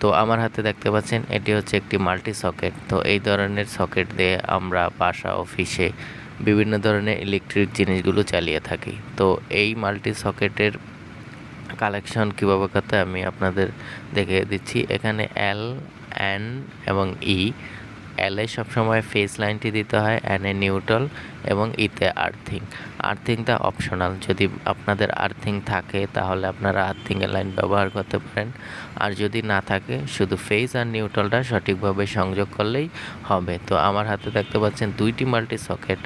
তো আমার হাতে দেখতে পাচ্ছেন এটি হচ্ছে একটি মাল্টি সকেট। তো এই ধরনের সকেট দিয়ে আমরা বাসা অফিসে বিভিন্ন ধরনের ইলেকট্রিক জিনিসগুলো চালিয়ে থাকি। তো এই মাল্টি সকেটের কালেকশন কীভাবে করতে আমি আপনাদের দেখিয়ে দিচ্ছি। এখানে এল, এন এবং ই। এলে সবসময় ফেস লাইনটি দিতে হয়, এনে নিউট্রাল এবং ইতে আর্থিং। আর্থিংটা অপশনাল, যদি আপনাদের আর্থিং থাকে তাহলে আপনারা আর্থিংয়ের লাইন ব্যবহার করতে পারেন, আর যদি না থাকে শুধু ফেস আর নিউট্রালটা সঠিকভাবে সংযোগ করলেই হবে। তো আমার হাতে দেখতে পাচ্ছেন দুইটি মাল্টি সকেট।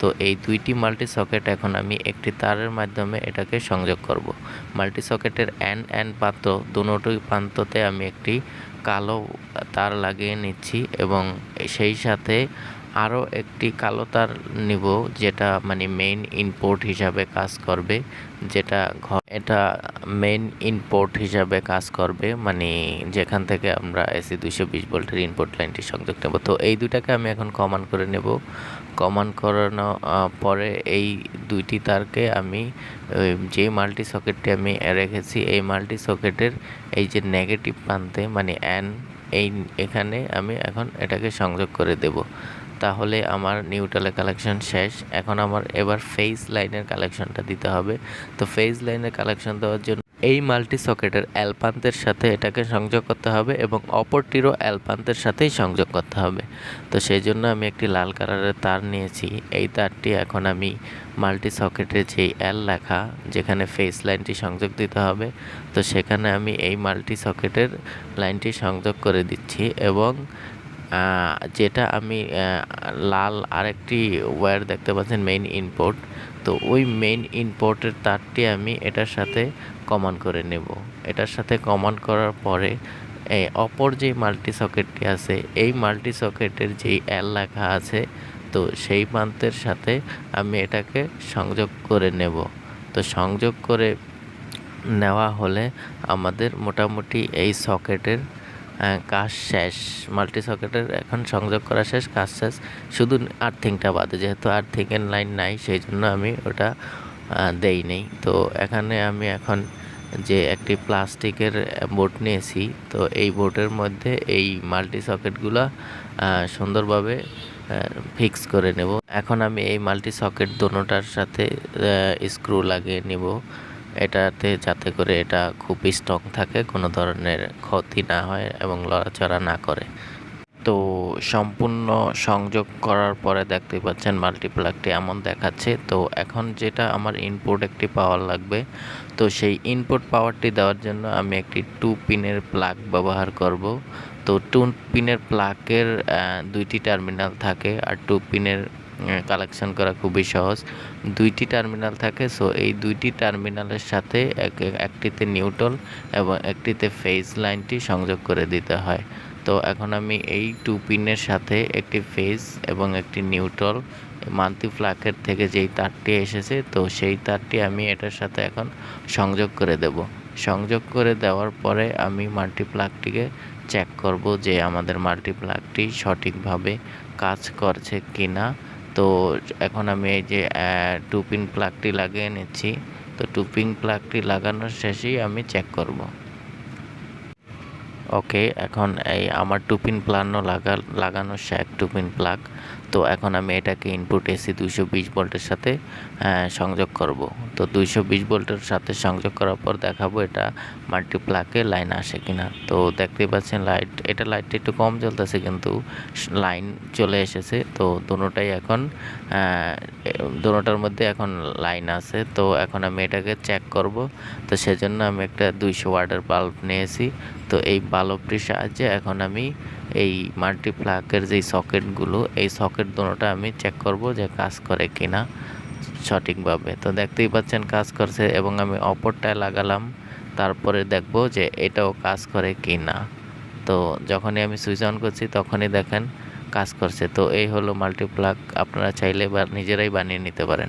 তো এই দুইটি মাল্টি সকেট এখন আমি একটি তারের মাধ্যমে এটাকে সংযোগ করব। মাল্টি সকেটের এন প্রান্ত দুটোই প্রান্ততে আমি একটি কালো তার লাগিয়ে নিচ্ছি এবং সেই সাথে আরও একটি কালো তার নিব, যেটা মানে মেইন ইনপুট হিসাবে কাজ করবে, যেটা এটা মেইন ইনপুট হিসাবে কাজ করবে, মানে যেখান থেকে আমরা এসি 220 ভোল্টের ইনপুট লাইনটি সংযোগ নেব। তো এই দুটাকে আমি এখন কমান করে নেব। কমান করানো পরে এই দুইটি তারকে আমি যে মাল্টি সকেটটি আমি রেখেছি এই মাল্টি সকেটের এই যে নেগেটিভ প্রান্তে মানে এখানে আমি এখন এটাকে সংযোগ করে দেব। তাহলে আমার নিউট্রালের কালেকশন শেষ। এখন আমার এবার ফেজ লাইনের কালেকশনটা দিতে হবে। তো ফেজ লাইনের কালেকশন দেওয়ার জন্য এই মাল্টি সকেটের এল প্রান্তের সাথে এটাকে সংযোগ করতে হবে এবং অপরটিরও এল প্রান্তের সাথেই সংযোগ করতে হবে। তো সেই জন্য আমি একটি লাল কালারের তার নিয়েছি। এই তারটি এখন আমি মাল্টি সকেটের যেই এল লেখা যেখানে ফেস লাইনটি সংযোগ দিতে হবে, তো সেখানে আমি এই মাল্টি সকেটের লাইনটি সংযোগ করে দিচ্ছি এবং যেটা আমি লাল আরেকটি ওয়্যার দেখতে পাচ্ছেন মেইন ইনপুট, তো ওই মেইন ইনপুটের তারটি আমি এটার সাথে কমান করে নেব। এটার সাথে কমান করার পরে অপর যেই মাল্টি সকেটটি আছে এই মাল্টি সকেটের যেই এল লেখা আছে তো সেই প্রান্তের সাথে আমি এটাকে সংযোগ করে নেব। তো সংযোগ করে নেওয়া হলে আমাদের মোটামুটি এই সকেটের কাজ শেষ। মাল্টি সকেটের এখন সংযোগ করা শেষ, কাজ শেষ, শুধু আর্থিংটা বাদে। যেহেতু আর্থিংয়ের লাইন নাই সেই জন্য আমি ওটা দেই নেই। তো এখানে আমি এখন যে একটি প্লাস্টিকের বোর্ড নিয়েছি, তো এই বোর্ডের মধ্যে এই মাল্টি সকেটগুলো সুন্দরভাবে ফিক্স করে নেব। এখন আমি এই মাল্টি সকেট দোনোটার সাথে স্ক্রু লাগিয়ে নেব এটাতে, যাতে করে এটা খুব স্ট্রং থাকে, কোনো ধরনের ক্ষতি না হয় এবং লড়াচড়া না করে। তো সম্পূর্ণ সংযোগ করার পরে দেখতে পাচ্ছেন মাল্টিপ্লাগটি এমন দেখাচ্ছে। তো এখন যেটা আমার ইনপুট একটি পাওয়ার লাগবে, তো সেই ইনপুট পাওয়ারটি দেওয়ার জন্য আমি একটি 2 পিনের প্লাগ ব্যবহার করব। তো 2 পিনের প্লাগের দুইটি টার্মিনাল থাকে, আর 2 পিনের কালেকশন করা খুবই সহজ। দুইটি টার্মিনাল থাকে, সো এই দুইটি টার্মিনালের সাথে একটিতে নিউট্রাল এবং একটিতে ফেজ লাইনটি সংযোগ করে দিতে হয়। তো এখন আমি এই 2 পিনের সাথে একটি ফেজ এবং একটি নিউট্রাল মাল্টিপ্লাগের থেকে যেই তারটি এসেছে তো সেই তারটি আমি এটার সাথে এখন সংযোগ করে দেব। সংযোগ করে দেওয়ার পরে আমি মাল্টিপ্লাগটিকে চেক করব যে আমাদের মাল্টিপ্লাগটি সঠিকভাবে কাজ করছে কিনা। তো এখন আমি এই যে 2 পিন প্লাগটি লাগিয়ে নিচ্ছি। তো 2 পিন প্লাগটি লাগানোর শেষেই আমি চেক করব। ওকে, এখন এই আমার 2 পিন লাগানো শেষ 2 পিন প্লাগ। তো এখন আমি এটাকে ইনপুট এসি 220 ভোল্টের সাথে সংযোগ করব। তো 220 ভোল্টের সাথে সংযোগ করার পর দেখাবো এটা মাল্টিপ্লাগে লাইন আসে কিনা। তো দেখতেই পাচ্ছেন লাইটটা একটু কম জ্বলতেছে কিন্তু লাইন চলে এসেছে। তো দোনোটার মধ্যে এখন লাইন আছে। তো এখন আমি এটাকে চেক করব। তো সেজন্য আমি একটা 200 ওয়াটের বাল্ব নিয়েছি। তো এই বাল্বটির সাহায্যে এখন আমি এই মাল্টিপ্লাগের যেই সকেটগুলো এই সকেট দুটোটা আমি চেক করব যে কাজ করে কিনা সঠিকভাবে। তো দেখতেই পাচ্ছেন কাজ করছে এবং আমি অপরটায় লাগালাম, তারপরে দেখব যে এটাও কাজ করে কিনা। তো যখনই আমি সুইচ অন করছি তখনই দেখেন কাজ করছে। তো এই হলো মাল্টিপ্লাগ, আপনারা চাইলে বা নিজেরাই বানিয়ে নিতে পারেন।